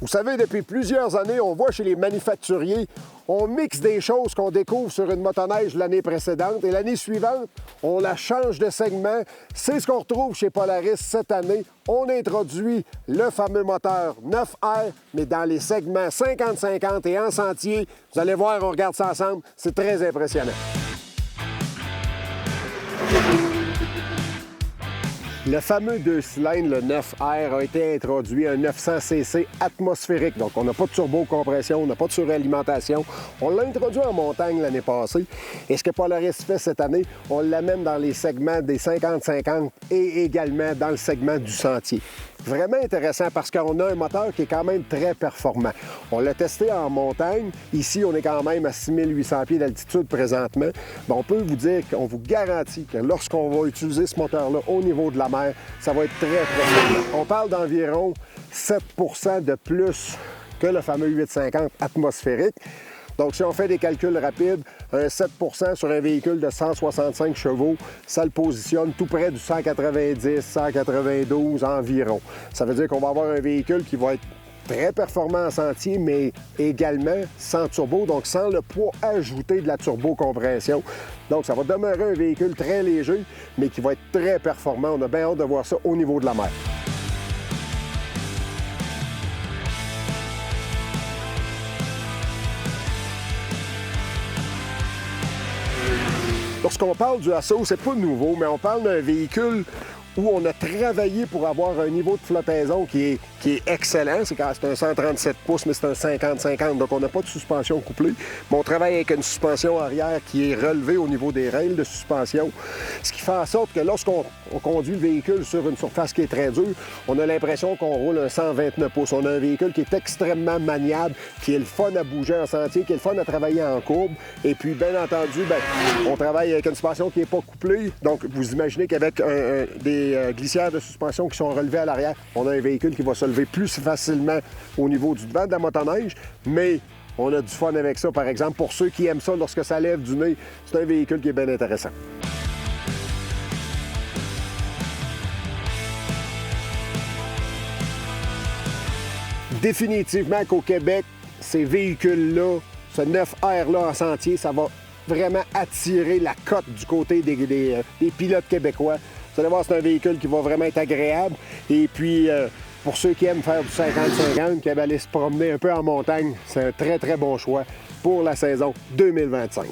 Vous savez, depuis plusieurs années, on voit chez les manufacturiers, on mixe des choses qu'on découvre sur une motoneige l'année précédente et l'année suivante, on la change de segment. C'est ce qu'on retrouve chez Polaris cette année. On introduit le fameux moteur 9R, mais dans les segments 50-50 et en sentier. Vous allez voir, on regarde ça ensemble. C'est très impressionnant. Le fameux 2 cylindres, le 9R, a été introduit un 900cc atmosphérique. Donc, on n'a pas de turbocompression, on n'a pas de suralimentation. On l'a introduit en montagne l'année passée. Et ce que Polaris fait cette année, on l'amène dans les segments des 50-50 et également dans le segment du sentier. Vraiment intéressant parce qu'on a un moteur qui est quand même très performant. On l'a testé en montagne. Ici, on est quand même à 6800 pieds d'altitude présentement. Mais on peut vous dire qu'on vous garantit que lorsqu'on va utiliser ce moteur-là au niveau de la mer, ça va être très performant. On parle d'environ 7 % de plus que le fameux 850 atmosphérique. Donc, si on fait des calculs rapides, un 7 % sur un véhicule de 165 chevaux, ça le positionne tout près du 190, 192 environ. Ça veut dire qu'on va avoir un véhicule qui va être très performant en sentier, mais également sans turbo, donc sans le poids ajouté de la turbocompression. Donc, ça va demeurer un véhicule très léger, mais qui va être très performant. On a bien hâte de voir ça au niveau de la mer. Lorsqu'on parle du Asso, c'est pas nouveau, mais on parle d'un véhicule où on a travaillé pour avoir un niveau de flottaison qui est excellent. C'est un 137 pouces, mais c'est un 50-50, donc on n'a pas de suspension couplée. Mais on travaille avec une suspension arrière qui est relevée au niveau des rails de suspension, ce qui fait en sorte que lorsqu'on conduit le véhicule sur une surface qui est très dure, on a l'impression qu'on roule un 129 pouces. On a un véhicule qui est extrêmement maniable, qui est le fun à bouger en sentier, qui est le fun à travailler en courbe. Et puis, bien entendu, on travaille avec une suspension qui n'est pas couplée. Donc, vous imaginez qu'avec des glissières de suspension qui sont relevées à l'arrière, on a un véhicule qui va se lever plus facilement au niveau du devant de la motoneige, mais on a du fun avec ça, par exemple. Pour ceux qui aiment ça lorsque ça lève du nez, c'est un véhicule qui est bien intéressant. Définitivement qu'au Québec, ces véhicules-là, ce 9R-là en sentier, ça va vraiment attirer la cote du côté des pilotes québécois. Vous allez voir, c'est un véhicule qui va vraiment être agréable. Et puis, pour ceux qui aiment faire du 50-50, qui aiment aller se promener un peu en montagne, c'est un très, très bon choix pour la saison 2025.